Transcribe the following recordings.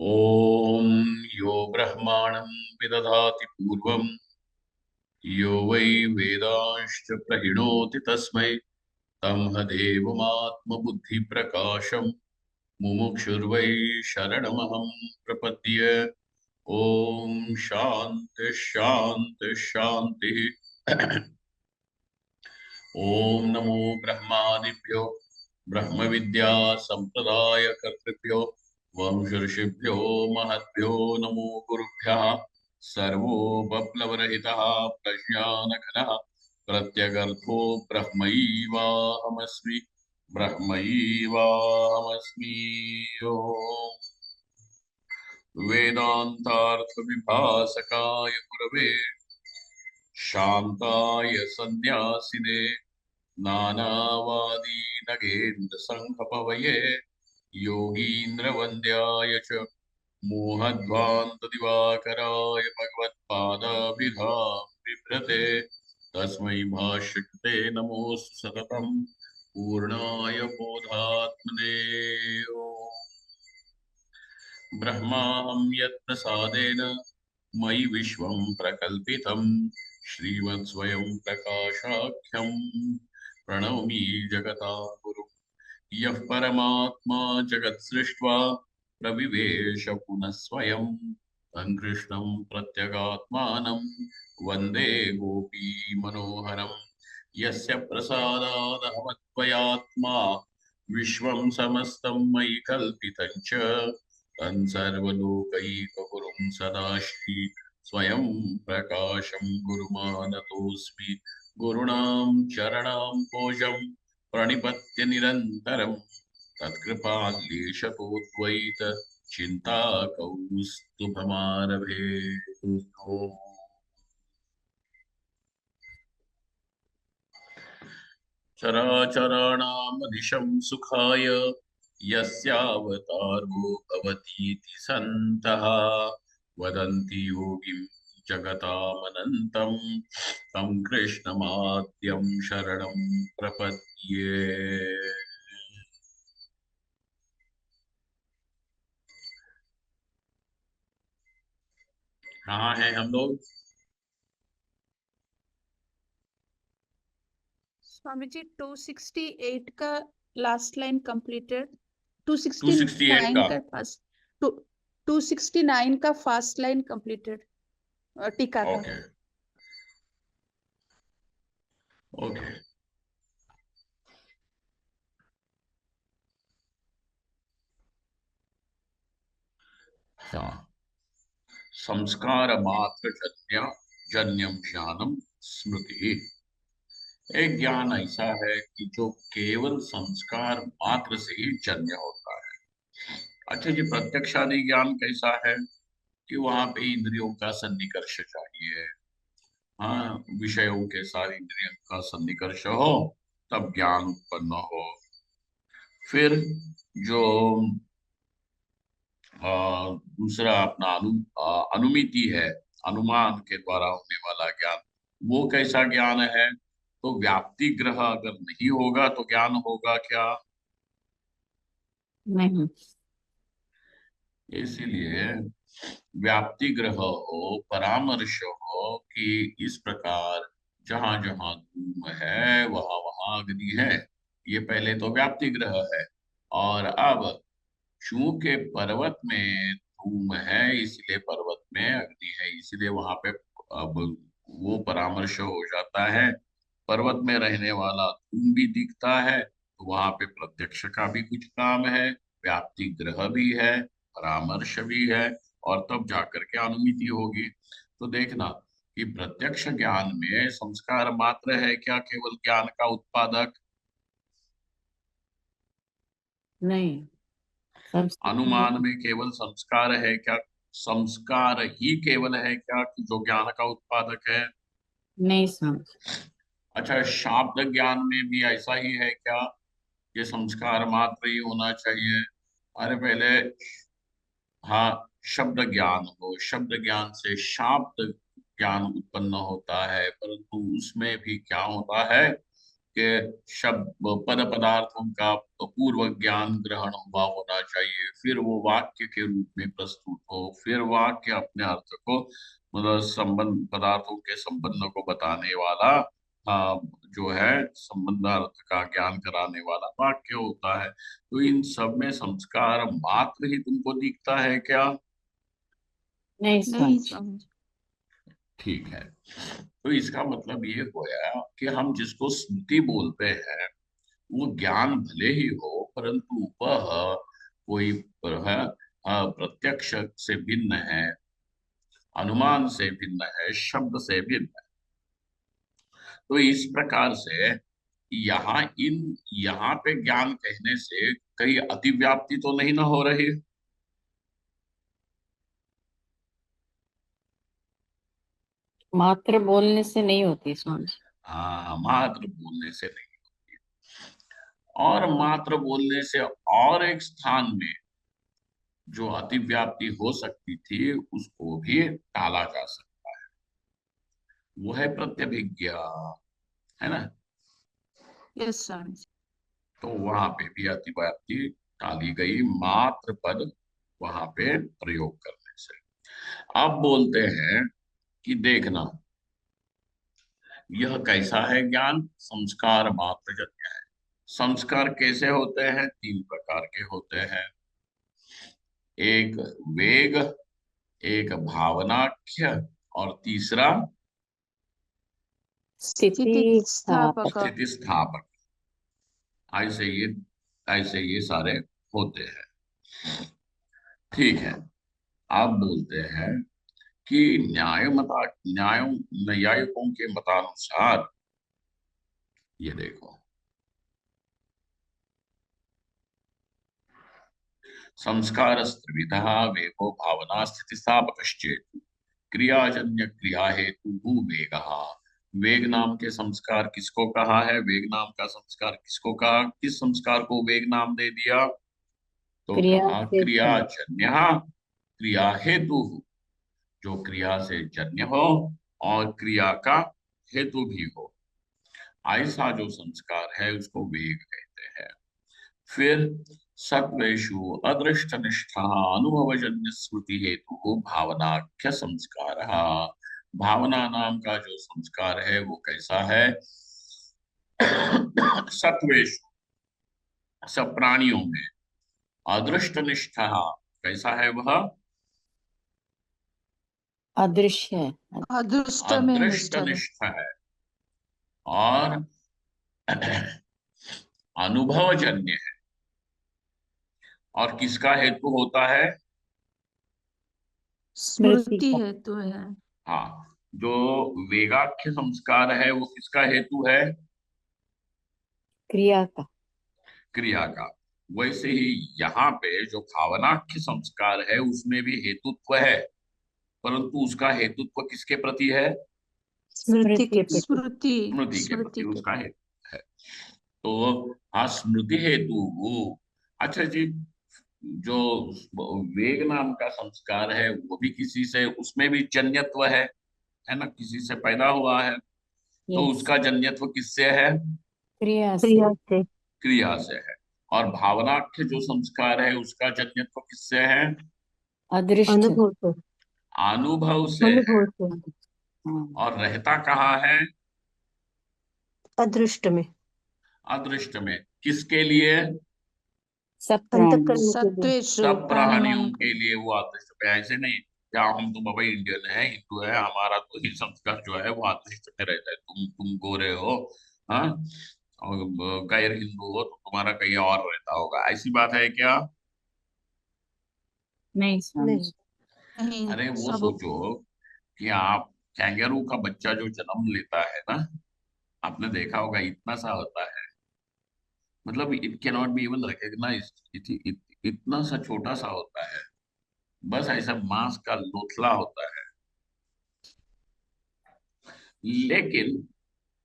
ओम यो ब्रह्माणं विदधाति पूर्वं यो वै वेदांश्च प्रहिणोति तस्मै तं देवमात्मबुद्धिप्रकाशं मुमुक्षुर्वै शरणमहं प्रपद्ये। ओम शांति शांति शांति। ओम नमो ब्रह्मादिभ्यो ब्रह्म विद्या संप्रदाय कर्तृभ्यो वंश ऋषिभ्यो महद्भ्यो नमो गुरुभ्यः। सर्वो बप्लवरहितः प्रज्ञानघनः प्रत्यगर्थो ब्रह्मैवाहमस्मि ब्रह्मैवाहमस्मि। ओम वेदांतार्थ विभासकाय गुरवे शांताय सन्यासिने नानावादी नगेन्द्र संघपवये योगीन्द्र वन्द्याय च मोहध्वान्त दिवाकराय भगवत्पादाभिधाम बिभ्रते तस्मै भाष्यकृते नमोऽस्तु सततम् पूर्णाय बोधात्मने। ब्रह्माहं यत्प्रसादेन मयि विश्वं प्रकल्पितं श्रीमत्स्वयं प्रकाशाख्यं प्रणौमि जगतां गुरुं यः परमात्मा जगत्सृष्ट्वा प्रविवेश पुनः स्वयं तं कृष्णं प्रत्यगात्मानं वन्दे गोपीमनोहरं यस्य प्रसादादहमद्वयात्मा विश्वं समस्तं मयि कल्पितं च तं सर्वलोकैकगुरुं सदाश्री स्वयं प्रकाशं गुरुमानतोऽस्मि गुरूणां चरणां पोषं प्रणिपत्य निरन्तरं तत्कृपालेशतोद्वैत चिन्ताकौस्तुभमारभे। चराचराणामनिशं सुखाय यस्यावतारो भवतीति सन्तः वदन्ति योगिं जगतामनन्तं तं कृष्णमाद्यं शरणं प्रपद्ये। कहाँ हैं हम लोग? स्वामी जी 268 का लास्ट लाइन कंप्लीटेड। 268 269 का। का फर्स्ट 269 का फर्स्ट लाइन कंप्लीटेड टीका का। Okay okay. हाँ, संस्कार मात्र जन्यम ज्ञानम स्मृति। एक ज्ञान ऐसा है कि जो केवल संस्कार मात्र से ही जन्य होता है। अच्छा जी, प्रत्यक्षादि ज्ञान कैसा है कि वहां पे इंद्रियों का सन्निकर्ष चाहिए। हाँ, विषयों के साथ इंद्रियों का सन्निकर्ष हो तब ज्ञान उत्पन्न हो। फिर जो दूसरा अपना अनुमिति है, अनुमान के द्वारा होने वाला ज्ञान, वो कैसा ज्ञान है? तो व्याप्ति ग्रह अगर नहीं होगा तो ज्ञान होगा क्या? नहीं। इसीलिए व्याप्ति ग्रह हो, परामर्श हो कि इस प्रकार जहां जहां धूम है वहां वहां अग्नि है, ये पहले तो व्याप्ति ग्रह है। और अब चूंकि पर्वत में धूम है इसलिए पर्वत में अग्नि है, इसलिए वहां पे अब वो परामर्श हो जाता है। पर्वत में रहने वाला धूम भी दिखता है तो वहां पे प्रत्यक्ष का भी कुछ काम है, व्याप्ति ग्रह भी है, परामर्श भी है, और तब जाकर के अनुमिति होगी। तो देखना कि प्रत्यक्ष ज्ञान में संस्कार मात्र है क्या केवल ज्ञान का उत्पादक? नहीं। संस्कार अनुमान में केवल संस्कार है क्या? संस्कार ही केवल है क्या कि जो ज्ञान का उत्पादक है? नहीं समझ। अच्छा, शाब्द ज्ञान में भी ऐसा ही है क्या? ये संस्कार मात्र ही होना चाहिए? अरे पहले, हाँ, शब्द ज्ञान हो, शब्द ज्ञान से शाब्द ज्ञान उत्पन्न होता है, परंतु उसमें भी क्या होता है के शब्द पद पदार्थों का पूर्व ज्ञान ग्रहण हुआ होना चाहिए, फिर वो वाक्य के रूप में प्रस्तुत हो, फिर वाक्य अपने अर्थ को मतलब संबंध पदार्थों के संबंध को बताने वाला जो है संबंध अर्थ का ज्ञान कराने वाला वाक्य होता है। तो इन सब में संस्कार मात्र ही तुमको दिखता है क्या? नहीं नहीं समझ। समझ। ठीक है, तो इसका मतलब ये होया कि हम जिसको स्मृति बोलते हैं वो ज्ञान भले ही हो, परंतु वह कोई प्रत्यक्ष से भिन्न है, अनुमान से भिन्न है, शब्द से भिन्न है। तो इस प्रकार से यहाँ पे ज्ञान कहने से कहीं अतिव्याप्ति तो नहीं ना हो रही? मात्र बोलने से नहीं होती समझ। हाँ, मात्र बोलने से नहीं होती। और मात्र बोलने से और एक स्थान में जो अतिव्याप्ति हो सकती थी उसको भी टाला जा सकता है, वो है प्रत्यभिज्ञा, है ना? यस स्वामी जी। तो वहां पे भी अतिव्याप्ति टाली गई मात्र पद वहां पे प्रयोग करने से। अब बोलते हैं कि देखना, यह कैसा है ज्ञान? संस्कार मात्र जन्य है। संस्कार कैसे होते हैं? 3 प्रकार के होते हैं। एक वेग, एक भावनाख्य, और तीसरा स्थिति स्थापक। स्थितिस्थापक। स्थिति स्थापक। ऐसे ये सारे होते हैं। ठीक है, आप बोलते हैं कि न्यायिकों के मतानुसार ये देखो, संस्कार त्रिविधा वेगो भावना स्थिति स्थापकश्चेतु क्रियाजन्य क्रिया हेतु वेग। वेग नाम के संस्कार किसको कहा है? वेग नाम का संस्कार किसको कहा? किस संस्कार को वेग नाम दे दिया? तो क्रिया कहा से क्रियाजन्य क्रिया हेतु, जो क्रिया से जन्य हो और क्रिया का हेतु भी हो, ऐसा जो संस्कार है उसको वेग कहते हैं। फिर सत्वेषु अदृष्ट निष्ठा अनुभवजन्य स्मृति हेतु भावनाख्य संस्कार। भावना नाम का जो संस्कार है वो कैसा है? सत्वेषु, सब प्राणियों में। अदृष्ट निष्ठा कैसा है वह? अदृश्य है। अदृष्ट में अदृष्ट निष्ठा है। निष्ठा है। और अनुभवजन्य है। और किसका हेतु होता है? स्मृति स्मृति का। हेतु है। हाँ, जो वेगाख्य संस्कार है वो किसका हेतु है? क्रिया का। क्रिया का। वैसे ही यहाँ पे जो भावनाख्य संस्कार है उसमें भी हेतुत्व है, परंतु उसका हेतुत्व किसके प्रति है? स्मृति के प्रति। स्मृति। स्मृति के प्रति स्मृति के। उसका हेतु है। तो हाँ, स्मृति हेतु अच्छा जी, जो वेग नाम का संस्कार है वो भी किसी से, उसमें भी जन्यत्व है ना, किसी से पैदा हुआ है। तो यस। उसका जन्यत्व किससे है? क्रिया से। क्रिया से। क्रिया से है। और भावनाख्य जो संस्कार है उसका जन्यत्व किससे है? अदृश्य। अनुभव से। अनुभव से है। अनुभव से। हाँ। और रहता कहाँ है? अदृष्ट में। अदृष्ट में। किसके लिए? सब प्राणी। सत्वेषु सब प्राणियों प्राणियों के। के लिए वो अदृष्ट में। ऐसे नहीं क्या हम तुम अभी इंडियन है, हिंदू है, हमारा तो ही संस्कार जो है वो अदृष्ट में रहता है। तुम गोरे हो, हाँ, और गैर हिंदू हो तो तुम्हारा कहीं और रहता होगा, ऐसी बात है क्या? नहीं समझ। नहीं। नहीं अरे वो सब। सोचो कि आप कैंगरू का बच्चा जो जन्म लेता है ना, आपने देखा होगा इतना सा होता है, मतलब it can not be even recognize, इतना सा छोटा सा होता है, बस ऐसा मांस का लोथला होता है। लेकिन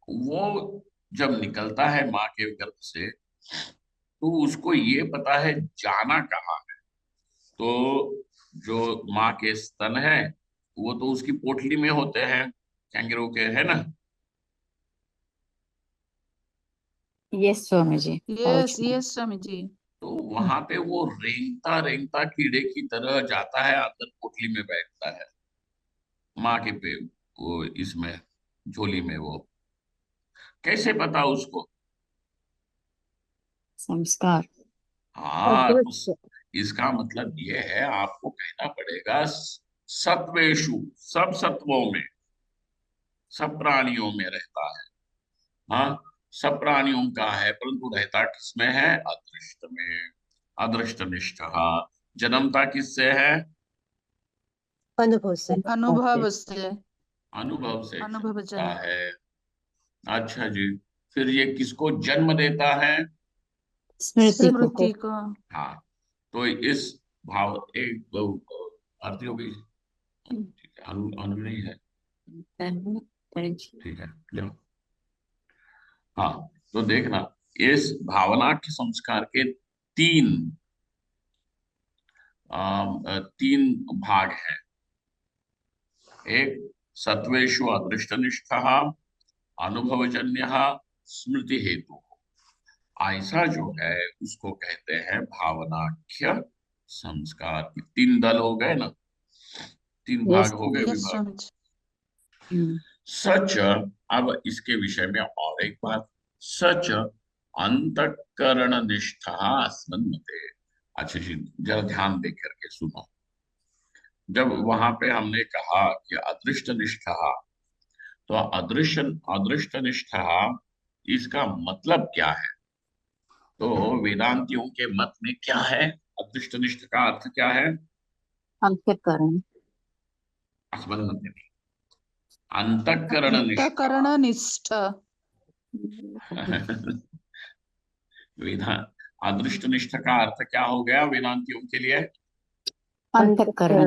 वो जब निकलता है माँ के गर्भ से तो उसको ये पता है जाना कहाँ है। तो जो माँ के स्तन है वो तो उसकी पोटली में होते हैं, कैंगरू के, है ना? Yes Swami ji. Yes yes Swami ji. तो वहां पे वो रेंगता रेंगता कीड़े की तरह जाता है, अंदर पोटली में बैठता है, माँ के पे वो इसमें झोली में। वो कैसे पता उसको? संस्कार। हाँ, तो इसका मतलब ये है, आपको कहना पड़ेगा सत्वेषु, सब सत्वों में, सब प्राणियों में रहता है। हाँ, सब प्राणियों का है, परंतु रहता किसमें है? अदृष्ट में। अदृष्ट निष्ठ। जन्मता किससे है? अनुभव से। अनुभव से। अनुभव से अनुभव जन्मता जन्म। है। अच्छा जी। फिर ये किसको जन्म देता है? स्मृति को। स्मृति को। हाँ, तो इस भाव एक अर्थ होगी। ठीक है, अनु नहीं है। ठीक है, लो। हाँ, तो देखना, इस भावना के संस्कार के तीन तीन भाग हैं। एक सत्वेषु अदृष्टनिष्ठ, अनुभवजन्य, स्मृति हेतु। ऐसा जो है उसको कहते हैं भावनाख्य संस्कार। तीन दल हो गए ना, तीन भाग हो गए, यस विभाग। स्वामी जी। सच, अब इसके विषय में और एक बात, सच अंतःकरण निष्ठा स्मन्यते। अच्छा जी, जरा ध्यान दे करके सुनो। जब वहां पे हमने कहा कि अदृष्ट निष्ठा, तो अदृश्य अदृष्ट निष्ठा, इसका मतलब क्या है? तो वेदांतियों के मत में क्या है? अदृष्ट निष्ठ का अर्थ क्या है? अंतःकरण। स्मरण नहीं, अंतःकरण निष्ठा। अंतःकरण निष्ठ। वेदा अदृष्ट निष्ठ का अर्थ क्या हो गया वेदांतियों के लिए? अंतःकरण।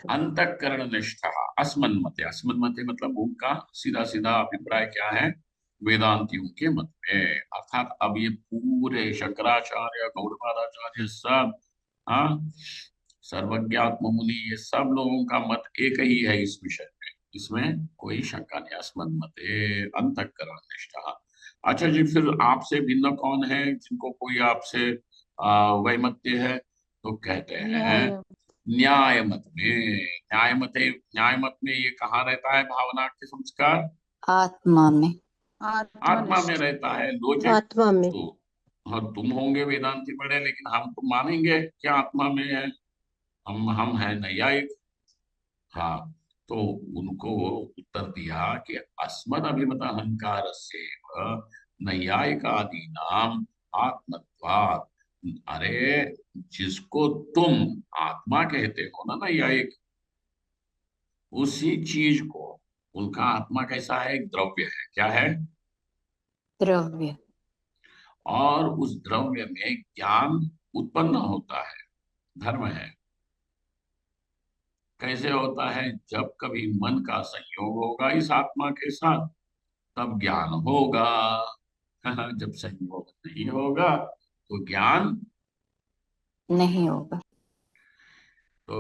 अंतःकरण निष्ठा। अस्मन्मते, अस्मन्मते मतलब उनका सीधा सीधा अभिप्राय क्या है वेदांतियों के मत में? अर्थात अब ये पूरे शंकराचार्य, गौड़पादाचार्य, सब, हाँ, सर्वज्ञात्म मुनि, ये सब लोगों का मत एक ही है इस विषय में, इसमें कोई शंका नहीं। अस्मन्मते, अंतःकरण निष्ठा। अच्छा जी, फिर आपसे भिन्न कौन है जिनको कोई आपसे वैमत्य है? तो कहते हैं न्याय। न्याय मत में। न्याय मत में ये कहाँ रहता है भावना के संस्कार? आत्मा में। आत्मा में आत्मनिष्ठ। रहता है। लोजिक आत्मा में। तो, हाँ, तुम होंगे वेदांति पढ़े, लेकिन हम तो मानेंगे क्या आत्मा में है? हम है नैयायिक। हाँ, तो उनको उत्तर दिया कि अस्मद अभिमत अहंकार से नैयायिकादि नाम आत्मत्वात्। अरे, जिसको तुम आत्मा कहते हो ना नैयायिक, उसी चीज को, उनका आत्मा कैसा है? एक द्रव्य है। क्या है? द्रव्य। और उस द्रव्य में ज्ञान उत्पन्न होता है, धर्म है। कैसे होता है? जब कभी मन का संयोग होगा इस आत्मा के साथ, तब ज्ञान होगा। जब संयोग नहीं होगा तो ज्ञान नहीं होगा। तो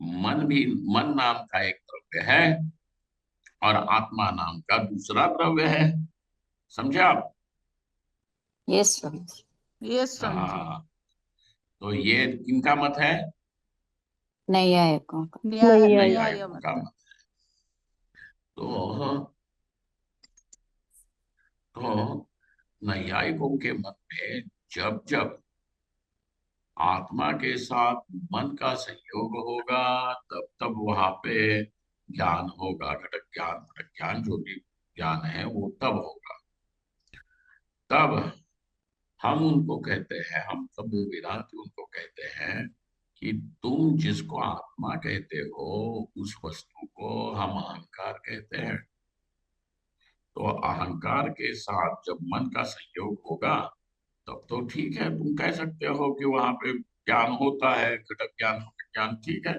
मन भी, मन नाम का एक द्रव्य है और आत्मा नाम का दूसरा द्रव्य है। समझे आप? यस स्वामी जी। यस स्वामी जी। हाँ, तो ये किनका मत है? नैयायिकों का। न्याय न्याय नैयायिकों का मत। मत। तो तो नैयायिकों के मत में जब जब आत्मा के साथ मन का संयोग होगा, तब तब वहां पे ज्ञान होगा। घटक ज्ञान जो भी ज्ञान है वो तब होगा। तब हम उनको कहते हैं, हम सब वेदांति उनको कहते हैं कि तुम जिसको आत्मा कहते हो उस वस्तु को हम अहंकार कहते हैं। तो अहंकार के साथ जब मन का संयोग होगा, तब तो ठीक है, तुम कह सकते हो कि वहां पे ज्ञान होता है, घटक ज्ञान, घटक ज्ञान, ठीक है,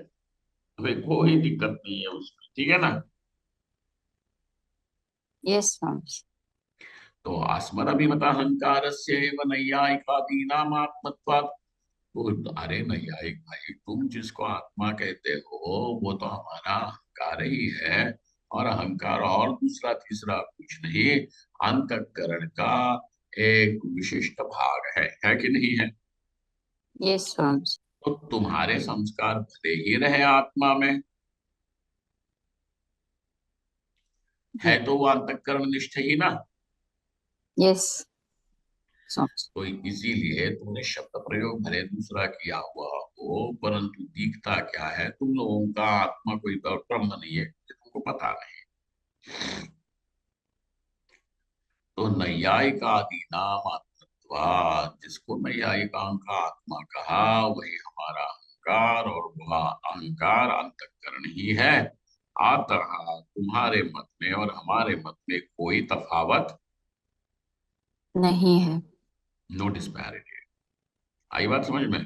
भाई कोई दिक्कत नहीं है उसमें, ठीक है ना? यस स्वामी जी। तो अस्मदभिमत अहंकार से नैयायिकादीनाम आत्मत्वात्। तो अरे नैयायिक भाई, तुम जिसको आत्मा कहते हो वो तो हमारा अहंकार ही है, और अहंकार और दूसरा तीसरा कुछ नहीं, अंतःकरण का एक विशिष्ट भाग है कि नहीं है? यस स्वामी जी। तो तुम्हारे संस्कार भले ही रहे आत्मा में, है तो वो अंतःकरण निष्ठ ही ना। यस स्वामी जी। तो इसीलिए तुमने शब्द प्रयोग भले दूसरा किया हुआ हो, परंतु दिखता क्या है, तुम लोगों का आत्मा कोई ब्रह्म नहीं है, ये तुमको पता नहीं। तो नैयायिकादि नाम आत्मत्वात्, जिसको नैयायिकाओं का आत्मा कहा, वही हमारा अहंकार, और वह अहंकार अंतःकरण ही है। अतः तुम्हारे मत में और हमारे मत में कोई तफावत नहीं है। No disparity. आई बात समझ में?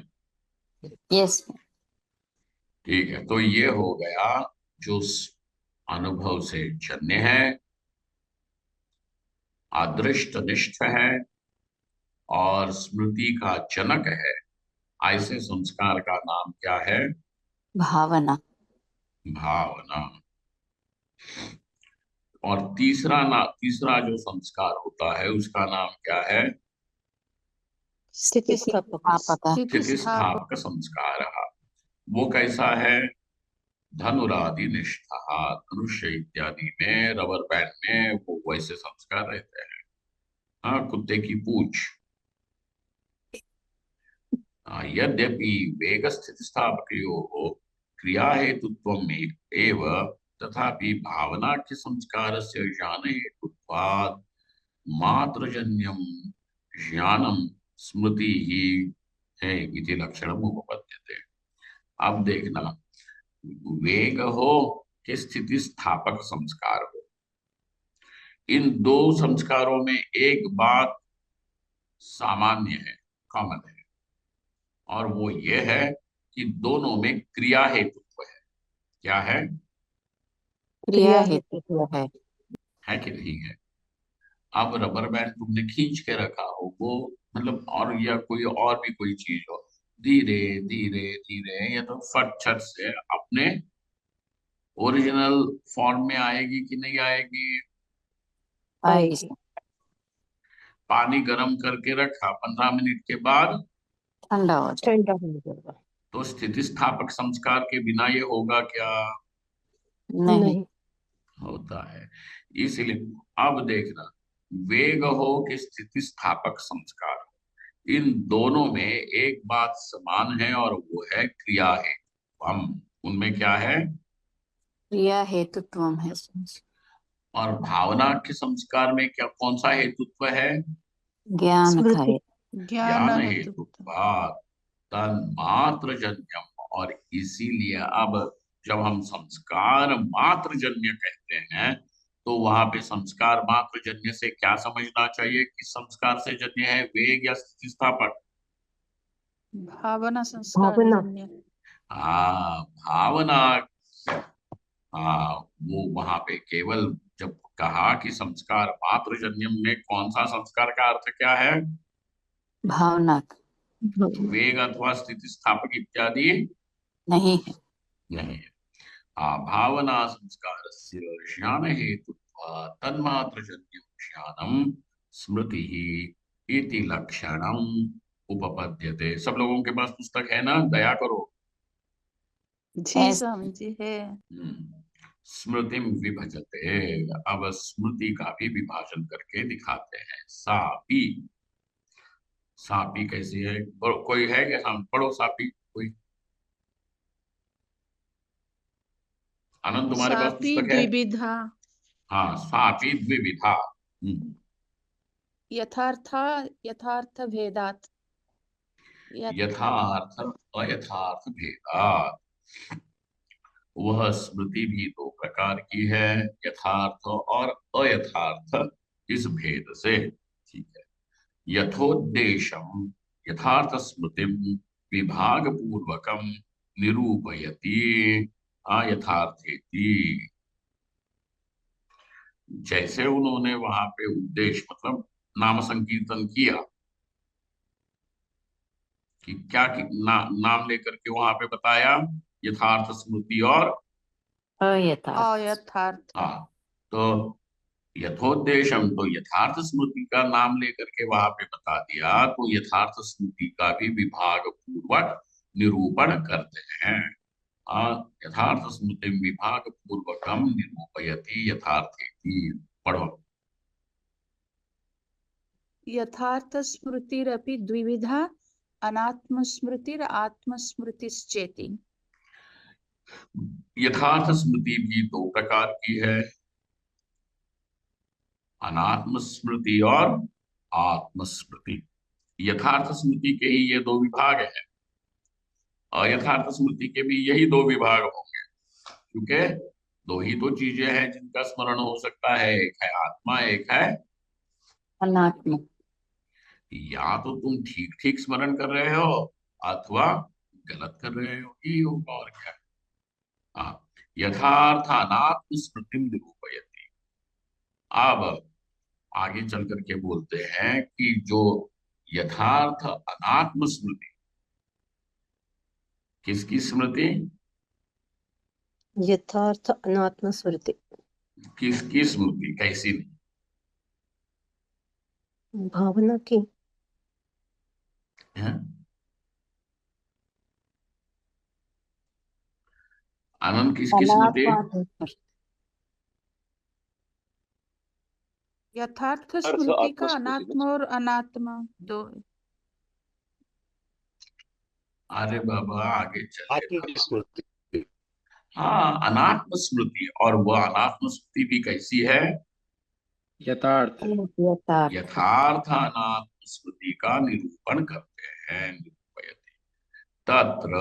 यस। ठीक है, तो ये हो गया जो अनुभव से जन्य है, अदृष्ट निष्ठ है, और स्मृति का जनक है। ऐसे संस्कार का नाम क्या है? भावना। भावना। और तीसरा जो संस्कार होता है उसका नाम क्या है? स्थितिस्थापक। आपका। स्थितिस्थापक। स्थितिस्थापक संस्कार। वो कैसा है? धनुरादि निष्ठा, धनुष्य इत्यादि में, रबर बैंड में वो वैसे संस्कार रहते हैं। हाँ, कुत्ते की पूंछ। यद्यपि वेग स्थितिस्थापकयोः क्रिया हेतुत्वम् एव, तथापि भावनाख्य संस्कारस्य ज्ञान हेतुत्वात् मात्रजन्यं ज्ञानम स्मृति ही है इति लक्षणम् उपपद्यते। अब देखना, वेग हो कि स्थिति स्थापक संस्कार हो, इन दो संस्कारों में एक बात सामान्य है, कॉमन है, और वो ये है कि दोनों में क्रिया हेतुत्व है। क्या है? क्रिया हेतु है। कि नहीं है? अब रबर बैंड तुमने खींच के रखा हो, वो मतलब, और या कोई और भी कोई चीज हो, धीरे धीरे धीरे ये तो फट छट से अपने ओरिजिनल फॉर्म में आएगी कि नहीं आएगी? आएगी। पानी गर्म करके रखा, 15 मिनट के बाद ठंडा हो जाए। ठंडा होने देगा। तो स्थितिस्थापक संस्कार के बिना ये होगा क्या? नहीं। नहीं। होता है। इसलिए अब देखना, वेग हो कि स्थितिस्थापक संस्कार हो, इन दोनों में एक बात समान है, और वो है क्रिया हेतु। हम उनमें क्या है? क्रिया हेतुत्व है स्वामी जी। और भावना के संस्कार में क्या, कौन सा हेतुत्व है? ज्ञान का स्मृति। हेतु। ज्ञान ज्ञान हेतु। हेतुत्वात् तन्मात्र जन्यम। और इसीलिए अब जब हम संस्कार मात्र जन्य कहते हैं, तो वहां पे संस्कार मात्र जन्य से क्या समझना चाहिए कि संस्कार से जन्य है वेग या स्थितिस्थापक? भावना संस्कार भावना। जन्य। हाँ, भावना। हाँ, वो वहां पे केवल जब कहा कि संस्कार मात्र जन्यम में कौन सा संस्कार का अर्थ क्या है? भावना भावना। वेग अथवा स्थितिस्थापक इत्यादि नहीं है। नहीं है। भावना संस्कारस्य ज्ञान हेतुत्वात् तन्मात्रजन्यं ज्ञानम स्मृति इति लक्षणम उपपद्यते। सब लोगों के पास पुस्तक है ना? दया करो। जी स्वामी जी है। स्मृतिम विभजते। अब स्मृति का भी विभाजन करके दिखाते हैं। सापी। सापी कैसी है? कोई है क्या? हम पढ़ो सापी कोई। आनंद, तुम्हारे पास सापी पुस्तक है? द्विविधा। हाँ, सापी द्विविधा। यथार्था यथार्थ भेदात। यथार्थ अयथार्थ भेदात। वह स्मृति भी दो प्रकार की है, यथार्थ और अयथार्थ, इस भेद से। ठीक है। यथोद्देशम यथार्थ स्मृतिम विभाग पूर्वकम निरूपयति अयथार्थेति। जैसे उन्होंने वहां पे उद्देश्य मतलब नाम संकीर्तन किया कि क्या नाम लेकर के वहां पे बताया, यथार्थ स्मृति और अयथार्थ। अयथार्थ। हाँ। तो यथोद्देशम तो यथार्थ स्मृति का नाम लेकर के वहां पे बता दिया, तो यथार्थ स्मृति का भी विभाग पूर्वक निरूपण करते हैं। यथार्थ स्मृति विभाग पूर्वकम निरूपयति यथार्थेति। पढ़ो। यथार्थ स्मृतिरपि द्विविधा अनात्मस्मृतिर आत्मस्मृतिश्चेति। यथार्थ स्मृति भी दो प्रकार की है, अनात्म स्मृति और आत्मस्मृति। यथार्थ स्मृति के ही ये दो विभाग हैं, अयथार्थ स्मृति के भी यही दो विभाग होंगे, क्योंकि दो ही तो चीजें हैं जिनका स्मरण हो सकता है, एक है आत्मा, एक है अनात्मा। या तो तुम ठीक ठीक स्मरण कर रहे हो अथवा गलत कर रहे हो, ये होगा और क्या। हाँ, यथार्थ अनात्म स्मृति निरूपयति। अब आगे चल करके बोलते हैं कि जो यथार्थ अनात्म स्मृति, किसकी स्मृति, यथार्थ अनात्म स्मृति, किसकी स्मृति, कैसी नहीं, भावना की। है? आनंद किसकी स्मृति, अनात्मा। यथार्थ अर्थ स्मृति का आत्मस्मृति ना? अनात्मा और अनात्मा दो। अरे बाबा आगे चले। आत्मस्मृति। हाँ, अनात्म स्मृति, और वह अनात्म स्मृति भी कैसी है, यथार्थ यथार्थ। यथार्थ अनात्म स्मृति का निरूपण करते हैं, निरूपयति। तत्र,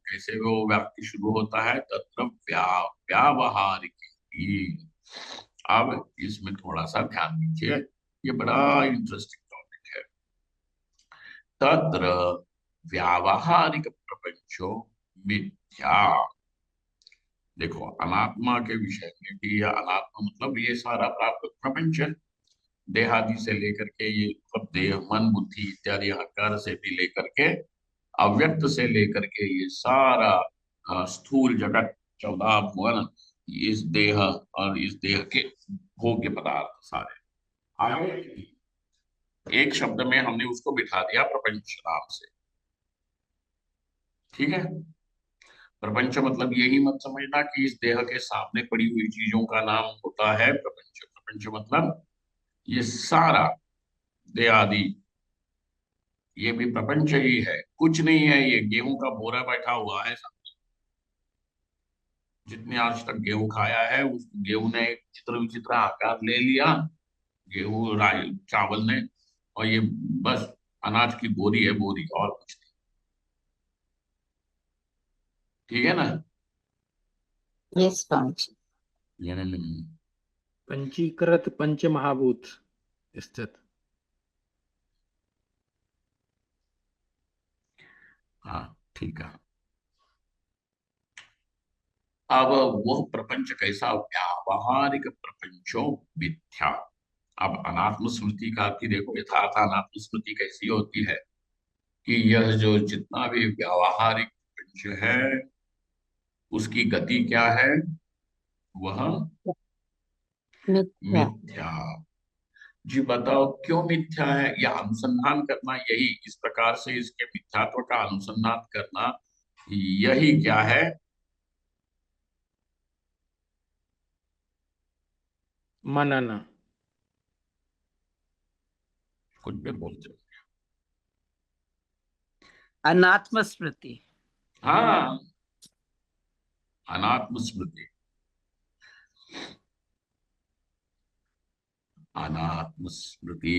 कैसे वो वाक्य शुरू होता है, तत्र व्यावहारिकी। अब इसमें थोड़ा सा ध्यान दीजिए, ये बड़ा इंटरेस्टिंग टॉपिक है। तत्र व्यावहारिक प्रपंचो मिथ्या। देखो, अनात्मा के विषय में भी, या अनात्मा मतलब ये सारा प्राप्त प्रपंच, देहादि से लेकर के, ये मतलब देह मन बुद्धि इत्यादि अहंकार से भी लेकर के, अव्यक्त से लेकर के, ये सारा स्थूल जगत 14 भुवन, इस देह और इस देह के भोग्य पदार्थ सारे आए, एक शब्द में हमने उसको बिठा दिया प्रपंच नाम से। ठीक है, प्रपंच मतलब यही मत समझना कि इस देह के सामने पड़ी हुई चीजों का नाम होता है प्रपंच। प्रपंच मतलब ये सारा देह आदि, ये भी प्रपंच ही है, कुछ नहीं है। ये गेहूं का बोरा बैठा हुआ है सामने, जितने आज तक गेहूं खाया है, उस गेहूं ने एक चित्र विचित्र आकार ले लिया, गेहूं चावल ने, और ये बस अनाज की बोरी है, बोरी, और कुछ नहीं। ठीक है ना। यस पंच। पंचीकृत पंच महाभूत स्थित। हाँ ठीक है। अब वह प्रपंच कैसा, व्यावहारिक प्रपंचो मिथ्या। अब अनात्म स्मृति का भी देखो, यथार्थ अनात्म स्मृति कैसी होती है कि यह जो जितना भी व्यावहारिक प्रपंच है, उसकी गति क्या है, वह मिथ्या। मिथ्या। जी बताओ क्यों मिथ्या है, यह अनुसंधान करना, यही इस प्रकार से इसके मिथ्यात्व का अनुसंधान करना, यही क्या है, मनन। कुछ भी बोलते हो। अनात्म स्मृति। हाँ, अनात्म स्मृति, अनात्म स्मृति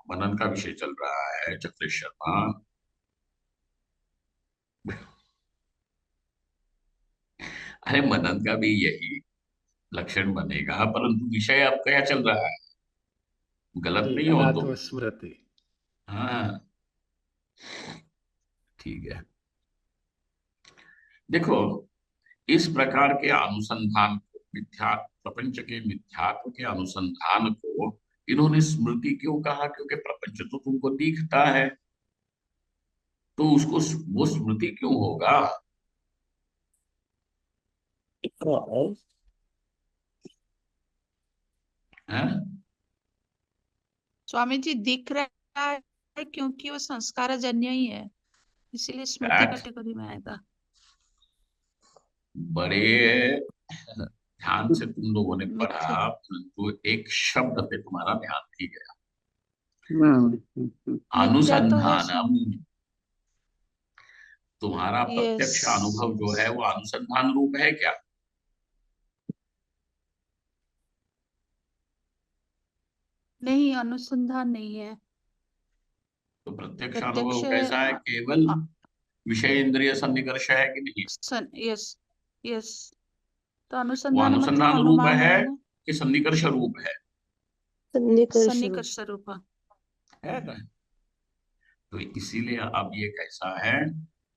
मनन का विषय चल रहा है चक्रेश शर्मा। अरे मनन का भी यही लक्षण बनेगा, परंतु विषय अब क्या चल रहा है, गलत नहीं हो तो। अनात्म स्मृति। हाँ ठीक है। देखो, इस प्रकार के अनुसंधान को, मिथ्या प्रपंच के मिथ्यात्व के अनुसंधान को इन्होंने स्मृति क्यों कहा, क्योंकि प्रपंच तो तुमको दिखता है, तो उसको वो स्मृति क्यों होगा। हैं? स्वामी जी दिख रहा है क्योंकि वो संस्कारजन्य ही है, इसीलिए स्मृति Correct. कैटेगरी में आएगा। बड़े ध्यान से तुम लोगों ने मिथ्या। पढ़ा, परंतु एक शब्द पे तुम्हारा ध्यान नहीं गया। मिथ्या तो है अनुसंधानम। स्वामी। तुम्हारा यस। प्रत्यक्ष अनुभव जो है वो अनुसंधान रूप है क्या? नहीं, अनुसंधान नहीं है। तो प्रत्यक्ष प्रत्यक्ष अनुभव कैसा है? केवल विषय इंद्रिय सन्निकर्ष है कि नहीं? Yes yes. तो वो अनुसंधान मतलब अनुसंधान रूप अनुमान है हुआ ना, कि सन्निकर्ष रूप है? सन्निकर्ष रूप। सन्निकर्ष रूप। है ना? तो इसीलिए अब ये कैसा है,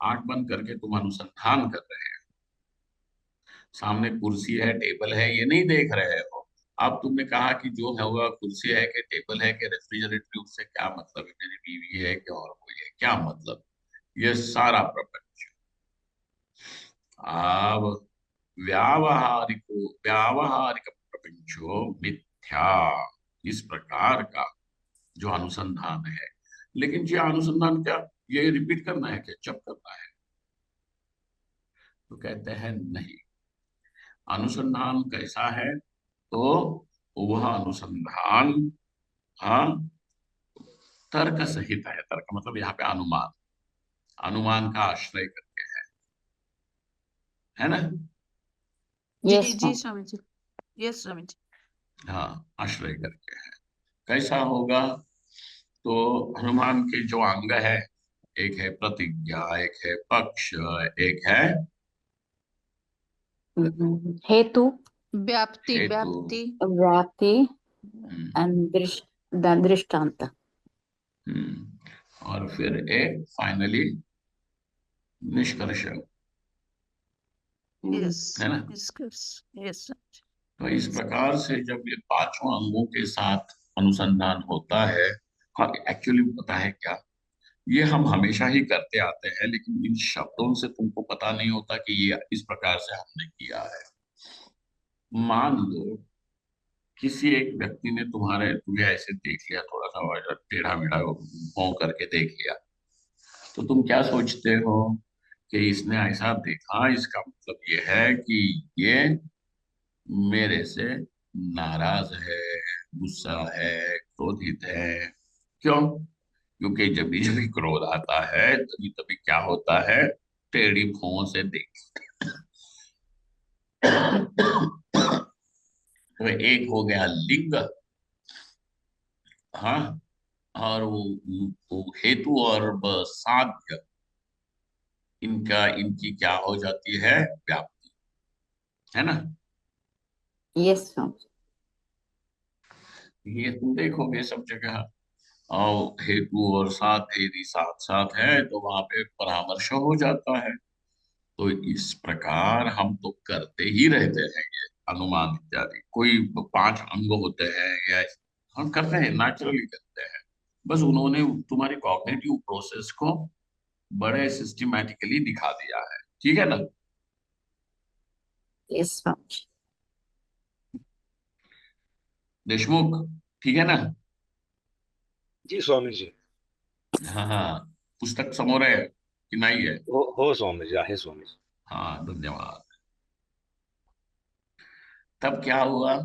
आंख बंद करके तुम अनुसंधान कर रहे हो। सामने कुर्सी है, टेबल है, ये नहीं देख रहे हो। अब तुमने कहा कि जो है वह कुर्सी है कि टेबल है कि रेफ्रिजरेटर, उससे क्या मतलब है? मेरी बीवी है कि और कोई है, क्या मतलब? ये सारा प्रपंच। अब व्यावहारिक प्रपंचो मिथ्या, इस प्रकार का जो अनुसंधान है। लेकिन ये अनुसंधान क्या, ये रिपीट करना है क्या, जप करना है? तो कहते हैं नहीं। अनुसंधान कैसा है? तो वह अनुसंधान, हाँ, तर्क सहित है। तर्क मतलब यहाँ पे अनुमान, अनुमान का आश्रय करके है ना? जी यस जी स्वामी जी। यस स्वामी जी। हाँ, आश्रय करके है। कैसा होगा? तो हनुमान के जो अंग है, एक है प्रतिज्ञा, एक है पक्ष, एक है हेतु, व्याप्ति हेतु। व्याप्ति। व्याप्ति हम्म, एंड दृष्टांत। और फिर एक फाइनली निष्कर्ष, यस। है ना? निष्कर्ष। यस। तो इस प्रकार से जब ये पांचों अंगों के साथ अनुसंधान होता है, हाँ, एक्चुअली पता है क्या, ये हम हमेशा ही करते आते हैं, लेकिन इन शब्दों से तुमको पता नहीं होता कि ये इस प्रकार से हमने किया है। मान लो किसी एक व्यक्ति ने तुम्हें ऐसे देख लिया, थोड़ा सा टेढ़ा मेढ़ा भौं करके देख लिया, तो तुम क्या सोचते हो कि इसने ऐसा देखा, इसका मतलब ये है कि ये मेरे से नाराज है, गुस्सा है, क्रोधित है। क्यों? क्योंकि जब भी क्रोध आता है तभी तभी क्या होता है, टेढ़ी भौं से देख। तो एक हो गया लिंग, हाँ, और वो हेतु और साध्य, इनकी क्या हो जाती है, व्याप्ति, है ना? यस ये तुम देखोगे सब जगह। और हेतु और साथ यदि साथ साथ है तो वहां पे परामर्श हो जाता है। तो इस प्रकार हम तो करते ही रहते हैं ये अनुमान इत्यादि। कोई पांच अंग होते हैं या हम करते हैं, नेचुरली करते हैं। बस उन्होंने तुम्हारी कॉग्निटिव प्रोसेस को बड़े सिस्टमैटिकली दिखा दिया है। ठीक है ना? यस देशमुख, ठीक है ना? जी स्वामी जी। हाँ हाँ, पुस्तक समोर है कि नहीं है? हो स्वामी जी, आहे स्वामी जी। हाँ, धन्यवाद। तब क्या हुआ?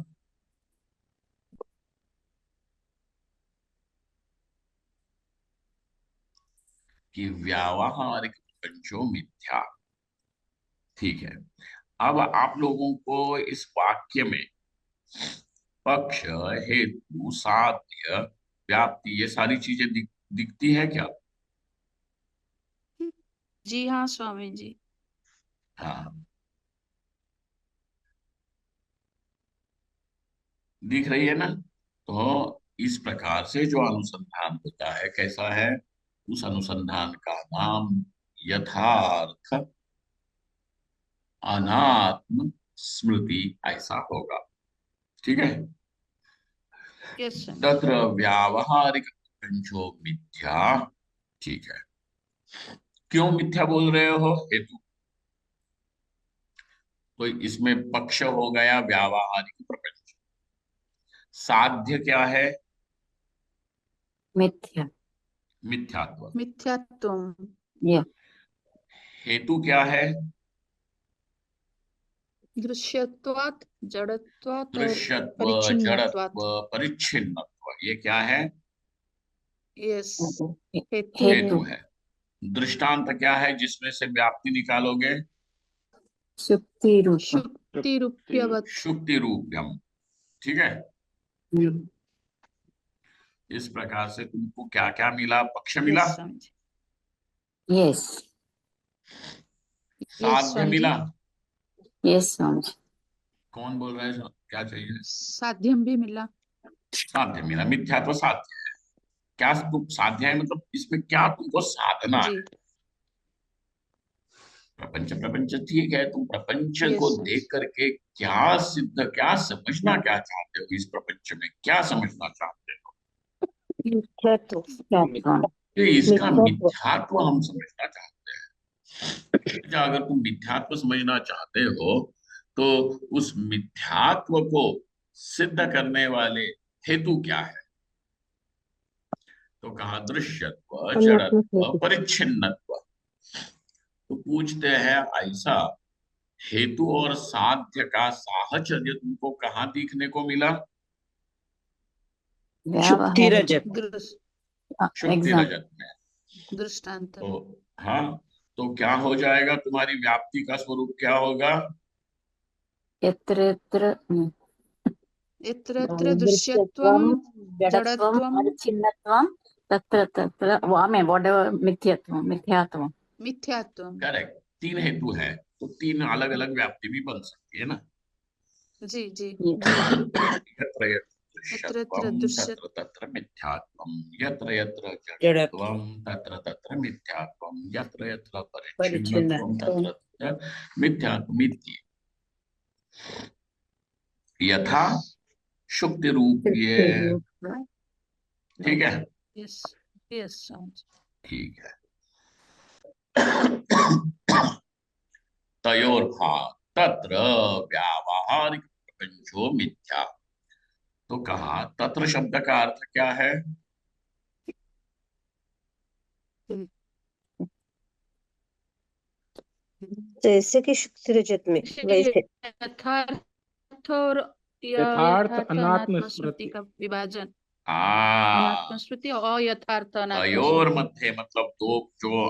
कि व्यावहारिक प्रपंचो मिथ्या। ठीक है। अब आप लोगों को इस वाक्य में पक्ष, हेतु, साध्य, व्याप्ति, ये सारी चीजें दिखती है क्या? जी हाँ स्वामी जी। हाँ, दिख रही है ना? तो इस प्रकार से जो अनुसंधान होता है कैसा है, उस अनुसंधान का नाम यथार्थ अनात्म स्मृति ऐसा होगा। ठीक है? यस स्वामी। तत्र व्यावहारिक प्रपंचो मिथ्या। ठीक है। क्यों मिथ्या बोल रहे हो? हेतु। तो इसमें पक्ष हो गया व्यावहारिक प्रपंच, साध्य क्या है? मिथ्या। मिथ्यात्व। मिथ्यात्वम। या हेतु क्या है? दृश्यत्वात्, जड़त्वात् और दृश्यत्व, परिच्छिन्नत्वात्। जड़त्व, परिच्छिन्नत्व, ये क्या है? यस, हेतु। हेतु है। दृष्टांत क्या है जिसमें से व्याप्ति निकालोगे? शुक्ति रूप। शुक्ति रूप्यवत्। शुक्ति रूप्यम। ठीक है। हम्म, इस प्रकार से तुमको क्या क्या मिला? पक्ष मिला, यस स्वामी जी। यस साध्य स्वामी जी। मिला। यस स्वामी जी। कौन बोल रहा है? क्या चाहिए? साध्यम भी मिला। साध्य मिला। मिथ्यात्व साध्य है। क्या तुम साध्य है मतलब इसमें क्या तुमको साधना जी। है? प्रपंच प्रपंच ठीक है, तुम प्रपंच Yes, को yes. देख करके क्या सिद्ध, क्या समझना क्या चाहते हो? इस प्रपंच में क्या समझना चाहते हो? मिथ्यात्व। कि इसका मिथ्यात्व। मिथ्यात्व हम समझना चाहते हैं। अच्छा, अगर तुम मिथ्यात्व समझना चाहते हो तो उस मिथ्यात्व को सिद्ध करने वाले हेतु क्या है? तो कहा दृश्यत्व, जड़त्व, अनात्म परिच्छिन्नत्व। तो पूछते हैं ऐसा हेतु और साध्य का साहचर्य तुमको कहाँ दिखने को मिला? शुक्ति रजत। शुक्ति एग्जाम। रजत में। दृष्टांत। तो हाँ, तो क्या हो जाएगा? तुम्हारी व्याप्ति का स्वरूप क्या होगा? यत्र यत्र यत्र दृश्यत्वम, जड़त्वम जड़त्वम, परिच्छिन्नत्वम तत्र तत्र वामे व्हाटएवर मिथ्यात्वम मिथ्यात्वम। मिथ्यात्वम। करेक्ट। तीन हेतु है तो तीन अलग अलग व्याप्ति भी बन सकती है ना। जी जी ये जी। यत्र यत्र यत्र दृश्यत्वम दृश्य। तत्र तत्र मिथ्यात्वम, यत्र यत्र जड़त्व। जड़त्वम तत्र तत्र मिथ्यात्वम, यत्र यत्र परिच्छिन्नत्वम परिच्छिन्नत्वम। तत्र तत्र मिथ्यात्वम इति। यथा शुक्ति रूप ये। ठीक है। Yes yes. ठीक है। तयोर्भाव तत्र व्यावहारिक प्रपंचो मिथ्या। तो कहा तत्र शब्द का अर्थ क्या है? जैसे कि शुक्ति रजत में वैसे यथार्थ और यथार्थ यथार्थ अनात्म अनात्म स्मृति स्मृति। का विभाजन। आ अनात्म स्मृति और यथार्थ अनात्म तयोर स्मृति। मध्य मतलब दो, जो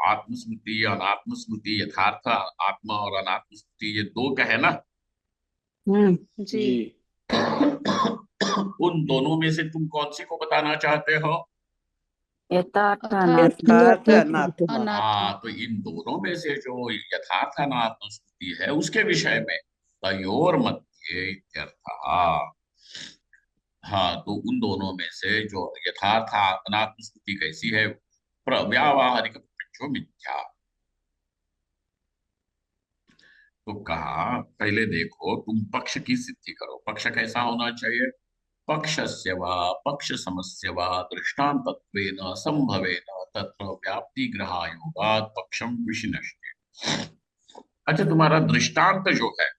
आत्मस्मृति, अनात्म स्मृति, यथार्थ आत्मा और अनात्म स्मृति, ये दो कहे ना। जी। जी। उन दोनों में से तुम कौन सी को बताना चाहते हो? यथार्थ यथार्थ यथार्थ अनात्म। अनात्म। अनात्म। तो इन दोनों में से जो यथार्थ अनात्म स्मृति है उसके विषय में तयोर मध्य इत्यर्थः। हाँ, तो उन दोनों में से जो यथार्थ अनात्म स्मृति कैसी है? व्यावहारिक प्रपंचो मिथ्या। तो कहा पहले देखो, तुम पक्ष की सिद्धि करो। पक्ष कैसा होना चाहिए? पक्षस्य वा पक्ष समस्य वा दृष्टान्तत्वेन संभवेन तत्र व्याप्ति ग्रहायोगात् पक्षम विशिनष्टि। अच्छा, तुम्हारा दृष्टांत जो है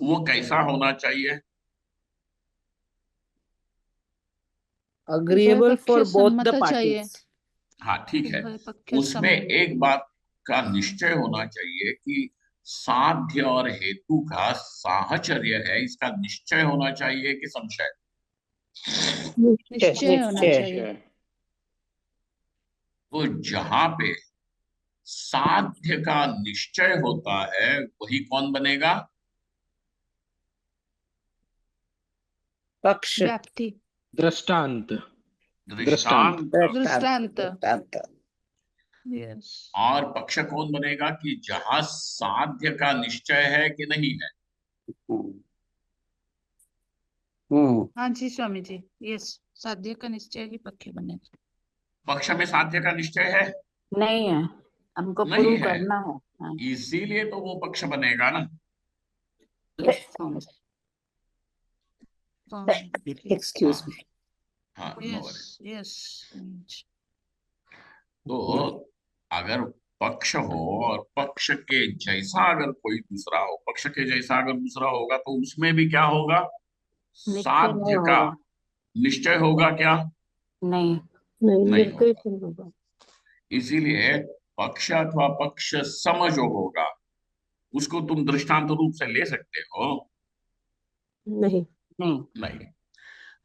वो कैसा होना चाहिए? agreeable for पक्ष both the सम्मत चाहिए। parties. हाँ ठीक है। उभय पक्ष उसमें एक बात का निश्चय होना चाहिए कि साध्य और हेतु का साहचर्य है, इसका निश्चय होना चाहिए कि संशय? निश्चय होना निश्चय। चाहिए। तो जहां पे साध्य का निश्चय होता है वही कौन बनेगा? पक्ष। व्याप्ति। दृष्टांत। दृष्टांत। दृष्टांत। दृष्टांत। यस। और पक्ष कौन बनेगा? कि जहां साध्य का निश्चय है कि नहीं है। हाँ जी स्वामी जी। यस, साध्य का निश्चय ही पक्ष बनेगा। पक्ष में साध्य का निश्चय है? नहीं है, हमको नहीं प्रूव है, करना है। हाँ। इसीलिए तो वो पक्ष बनेगा ना। Yes, Swami ji. Excuse me. हाँ, no worry। Yes yes. तो अगर पक्ष हो और पक्ष के जैसा अगर कोई दूसरा हो, पक्ष के जैसा अगर दूसरा होगा तो उसमें भी क्या होगा? निश्चय नहीं साध्य का होगा। निश्चय होगा क्या? नहीं। नहीं नहीं बिल्कुल होगा। नहीं होगा। इसीलिए पक्ष अथवा पक्ष सम जो होगा उसको तुम दृष्टांत रूप से ले सकते हो? नहीं। नहीं। नहीं।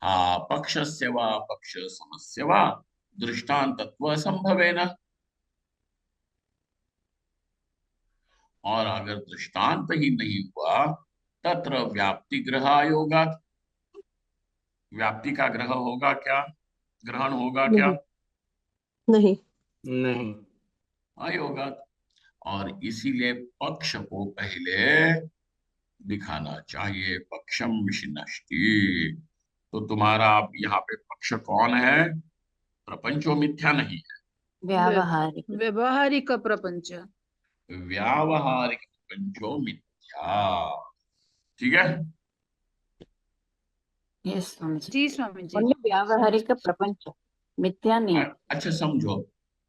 हाँ, पक्षस्य वा पक्ष समस्य वा दृष्टांतत्व संभवेन। और अगर दृष्टांत ही नहीं हुआ तत्र व्याप्ति ग्रहायोगात्, व्याप्ति का ग्रह होगा क्या? ग्रहण होगा क्या? नहीं। नहीं। अयोगात्। और इसीलिए पक्ष को पहले दिखाना चाहिए। पक्षम विशिनष्टि। तो तुम्हारा अब यहाँ पे पक्ष कौन है? प्रपंचो मिथ्या नहीं है, व्यावहारिक। व्यवहारिक प्रपंच। व्यावहारिक प्रपंचो मिथ्या। ठीक है। यस स्वामी जी। जी स्वामी जी। ओनली व्यावहारिक प्रपंच, मिथ्या नहीं। अच्छा समझो,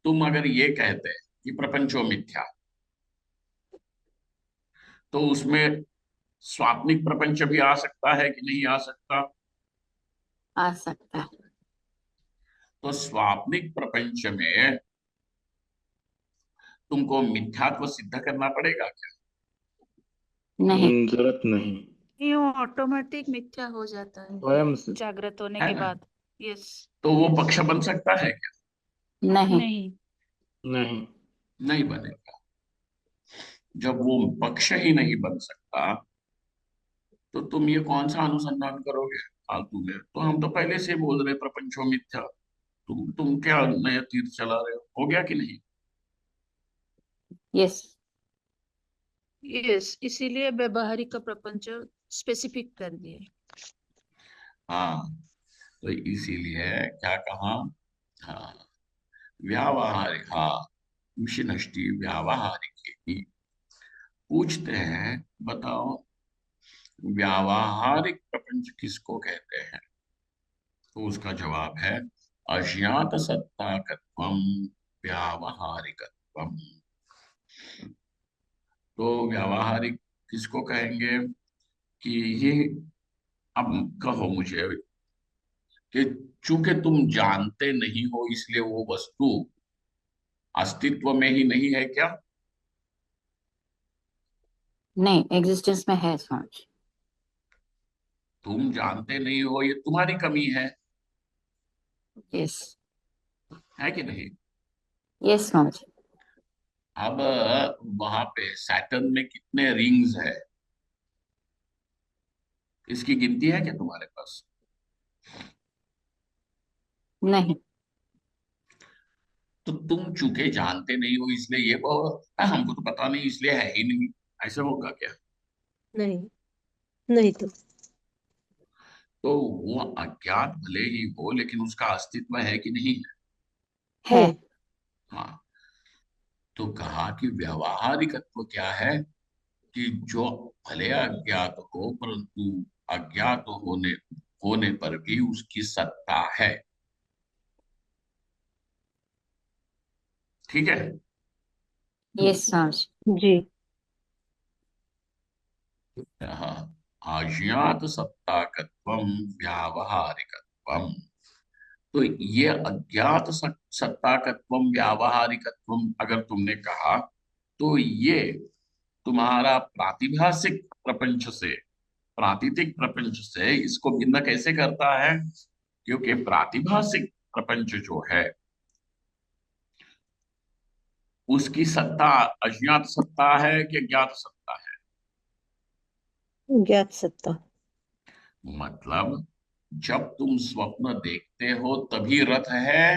तुम अगर ये कहते हैं कि प्रपंचो मिथ्या, तो उसमें स्वाप्निक प्रपंच भी आ सकता है कि नहीं आ सकता? आ सकता है। तो स्वाप्निक प्रपंच में तुमको मिथ्यात्व सिद्ध करना पड़ेगा क्या? नहीं। जरूरत नहीं। ये ऑटोमेटिक मिथ्या हो जाता है स्वयं से। जागृत होने है के ना? बाद। यस। तो वो पक्ष बन सकता है क्या? नहीं। नहीं। नहीं। नहीं बनेगा। जब वो पक्ष ही नहीं बन सकता तो तुम ये कौन सा अनुसंधान करोगे फालतू में? तो हम तो पहले से बोल रहे प्रपंचो मिथ्या। तुम क्या नया तीर चला रहे हो गया कि नहीं? यस। यस, इसीलिए व्यवहारिक प्रपंच स्पेसिफिक कर दिए। हाँ, तो इसीलिए क्या कहा? हाँ, व्यावहारिक, हाँ, विशिनष्टि व्यावहारिक। पूछते हैं, बताओ व्यावहारिक प्रपंच किसको कहते हैं? तो उसका जवाब है अज्ञात सत्ताकत्वम व्यावहारिकत्वम। तो व्यावहारिक किसको कहेंगे? कि ये, अब कहो मुझे कि चूंकि तुम जानते नहीं हो इसलिए वो वस्तु अस्तित्व में ही नहीं है क्या? नहीं, एग्जिस्टेंस में है स्वामी जी। तुम जानते नहीं हो, ये तुम्हारी कमी यस। है कि नहीं? यस स्वामी जी। अब वहां पे सैटर्न में कितने रिंग्स है, इसकी गिनती है क्या तुम्हारे पास? नहीं। तो तुम चूंकि जानते नहीं हो इसलिए ये हमको तो पता नहीं इसलिए है ही नहीं, ऐसे होगा क्या? नहीं। नहीं तो। तो वो अज्ञात भले ही हो लेकिन उसका अस्तित्व है कि नहीं है? है। हाँ। तो कहा कि व्यावहारिकत्व क्या है? कि जो भले अज्ञात हो परंतु अज्ञात होने होने पर भी उसकी सत्ता है। ठीक है। यस स्वामी जी। जी। हाँ, अज्ञात सत्ताकत्वम व्यावहारिकत्वम। तो ये अज्ञात सत्ताकत्वम व्यावहारिकत्वम अगर तुमने कहा तो ये तुम्हारा प्रातिभासिक प्रपंच से, प्रातीतिक प्रपंच से इसको भिन्न कैसे करता है? क्योंकि प्रातिभासिक प्रपंच जो है उसकी सत्ता अज्ञात सत्ता है कि ज्ञात सत्ता है? ज्ञात सत्ता। मतलब जब तुम स्वप्न देखते हो तभी रथ है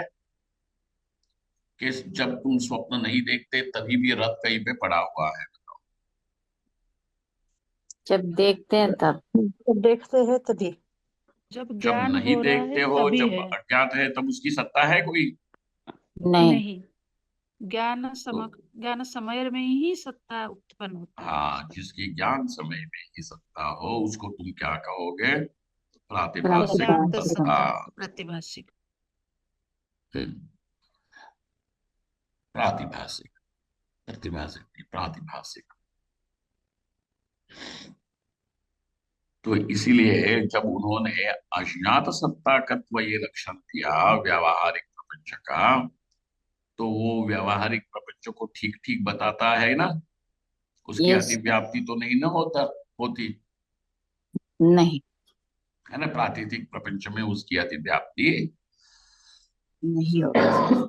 कि जब तुम स्वप्न नहीं देखते तभी भी रथ कहीं पे पड़ा हुआ है? जब देखते हैं तब। जब देखते हैं तभी। जब जब ज्ञान नहीं हो रहा देखते है हो, तभी जब है। अज्ञात है तब उसकी सत्ता है कोई? नहीं। नहीं, तो ज्ञान समय में ही सत्ता उत्पन्न होता है। हाँ, जिसकी ज्ञान समय में ही सत्ता हो उसको तुम क्या कहोगे? प्रातिभासिक ज्ञात प्रातिभासिक। सत्ता। सत्ता, प्रतिभाषिक। प्रातिभासिक। प्रतिभासिक नहीं, प्रातिभासिक। तो इसीलिए जब उन्होंने अज्ञात सत्ताकत्व ये लक्षण दिया व्यावहारिक प्रपंच का, तो वो व्यावहारिक प्रपंच को ठीक ठीक बताता है ना, उसकी Yes. अतिव्याप्ति तो नहीं ना होती नहीं, है ना। प्रातिथिक प्रपंच में उसकी अतिव्याप्ति नहीं होगा।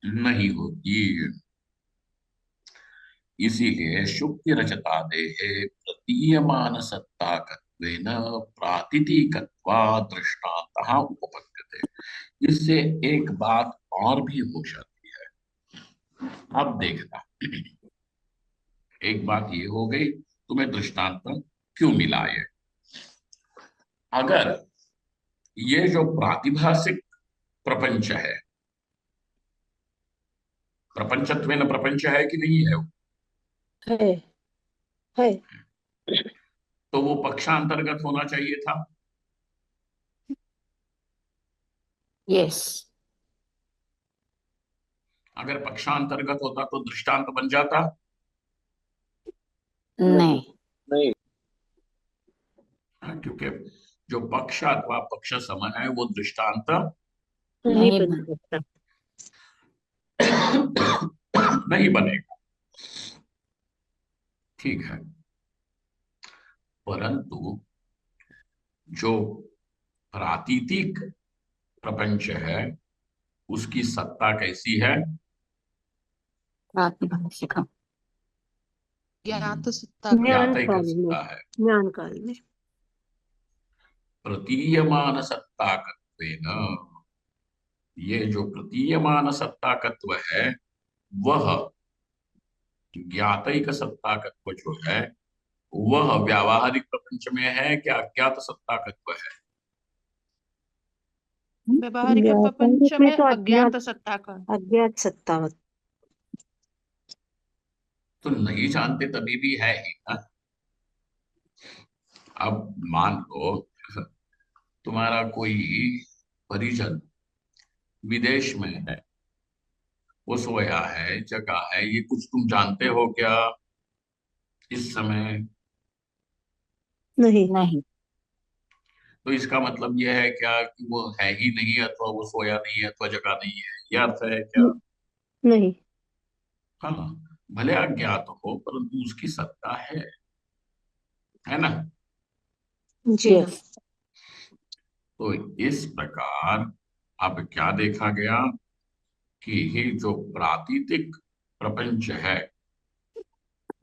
नहीं होती। इसीलिए शुक्ति रचता देहे प्रतीयमान सत्ताकत्वेन प्रातिथिकत्वा दृष्टान्तः उपपद्यते। इससे एक बात और भी हो जाती है। अब देखना, एक बात ये हो गई, तुम्हें दृष्टांत क्यों मिला ये। अगर ये जो प्रातिभासिक प्रपंच है, प्रपंचत्वेन प्रपंच है कि नहीं है, है है तो वो पक्षांतर्गत होना चाहिए था। Yes. अगर पक्षांतर्गत होता तो दृष्टांत बन जाता। नहीं, नहीं, हाँ, क्योंकि जो पक्ष अथवा पक्ष सम है वो दृष्टांत नहीं नहीं बन सकता। नहीं बनेगा। ठीक है, परंतु जो प्रातीतिक प्रपंच है उसकी सत्ता कैसी है। प्रातिभासिक। ज्ञात सत्ता ज्ञान ज्ञात काल में, सत्ता है। ज्ञान काल में। प्रतीयमान सत्ताकत्वेन, ये जो प्रतीयमान सत्ताकत्व है वह ज्ञातिक सत्ताकत्व जो है वह व्यावहारिक प्रपंच में है क्या अज्ञात सत्ताकत्व है। व्यवहारिक व्यावहारिक प्रपंच में में तो अज्ञात सत्ता का। अज्ञात सत्ता। तो नहीं जानते तभी भी है ही ना। अब मान लो तुम्हारा कोई परिजन विदेश में है, वो सोया है, जगह है, ये कुछ तुम जानते हो क्या इस समय। नहीं नहीं, तो इसका मतलब यह है क्या कि वो है ही नहीं, अथवा वो सोया नहीं है, अथवा जगह नहीं है, यह अर्थ है क्या। नहीं हाँ, भले अज्ञात हो परंतु उसकी सत्ता है ना। जी हाँ। yes. तो इस प्रकार अब क्या देखा गया कि ये जो प्रातीतिक प्रपंच है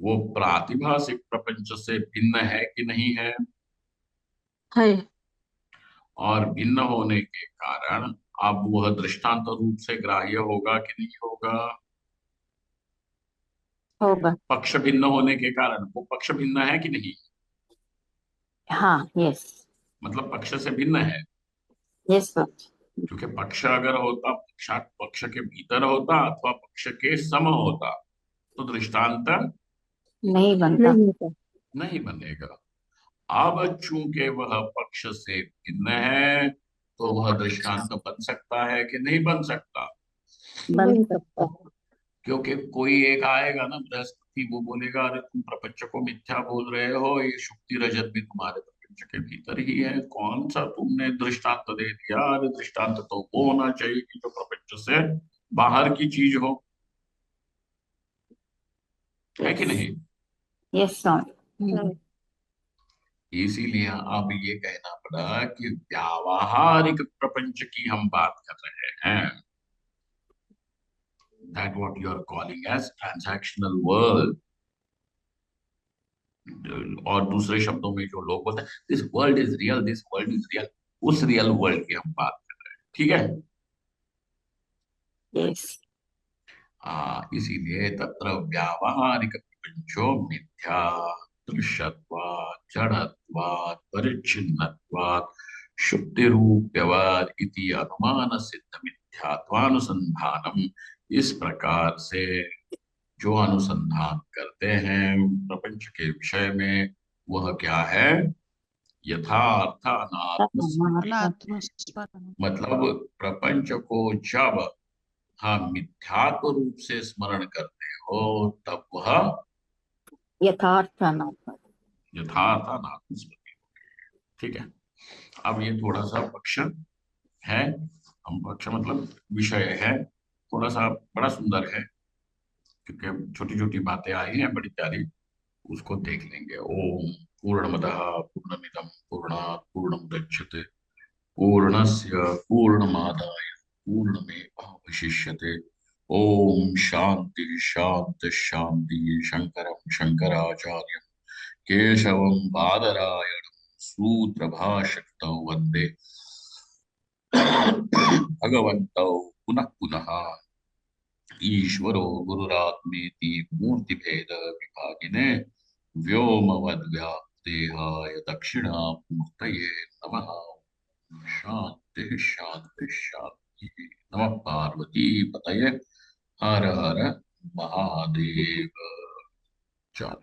वो प्रातिभासिक प्रपंच से भिन्न है कि नहीं है, है और भिन्न होने के कारण अब वह दृष्टांत रूप से ग्राह्य होगा कि नहीं होगा। होगा। पक्ष भिन्न होने के कारण वो पक्ष भिन्न है कि नहीं, हाँ, yes. मतलब पक्ष से भिन्न है। Yes, sir. क्योंकि पक्ष अगर होता, पक्ष के भीतर होता अथवा पक्ष के सम होता तो दृष्टांत नहीं बनता। नहीं होता। नहीं बनेगा। अब चूंकि वह पक्ष से भिन्न है तो वह दृष्टांत बन सकता है कि नहीं बन सकता। बन सकता है। क्योंकि कोई एक आएगा ना बृहस्पति, वो बोलेगा अरे तुम प्रपंच को मिथ्या बोल रहे हो, ये शुक्ति रजत भी तुम्हारे प्रपंच के भीतर ही है, कौन सा तुमने दृष्टांत दे दिया। अरे दृष्टांत तो वो होना चाहिए कि जो प्रपंच से बाहर की चीज हो, है कि नहीं। Yes, sir. है। इसीलिए अब ये कहना पड़ा कि व्यावहारिक प्रपंच की हम बात कर रहे हैं, that what you are calling as transactional world। और दूसरे शब्दों में जो लोग बोलते हैं this world is real, this world is real, उस रियल वर्ल्ड की हम बात कर रहे हैं। ठीक है, Yes. इसीलिए तत्र व्यावहारिक प्रपंचो मिथ्या दृश्यत्वात् जड़त्वात् परिच्छिन्नत्वात् शुक्तिरूप्यवाद इति अनुमान सिद्ध मिथ्यात्वानुसंधानम। इस प्रकार से जो अनुसंधान करते हैं प्रपंच के विषय में वह क्या है, यथार्थ अनात्म स्मृति। अनात्म स्मरण। मतलब प्रपंच को जब हाँ मिथ्यात्व रूप से स्मरण करते हो तब वह यथार्थ अनात्मा। यथार्थ अनात्म स्मृति। ठीक है, अब ये थोड़ा सा पक्ष है, हम पक्ष मतलब विषय है, थोड़ा सा बड़ा सुंदर है, क्योंकि छोटी छोटी बातें आई हैं बड़ी प्यारी, उसको देख लेंगे। ओम पूर्णमदः पूर्णमिदं पूर्णात् पूर्णमुदच्यते पूर्णस्य पूर्णमादाय पूर्णमेवावशिष्यते। ओम शांति शांति शांति। शंकरं शंकराचार्यं केशवं बादरायणं सूत्रभाष्यकृतौ वन्दे भगवन्तौ पुनः पुनः। ईश्वरो गुरुरात्मेति मूर्तिभेद विभागिने व्योमवद्व्याप्तेहाय दक्षिणामूर्तये नमः। शांति शांति शांति। नमः पार्वती पतये। हर हर महादेव। चलो।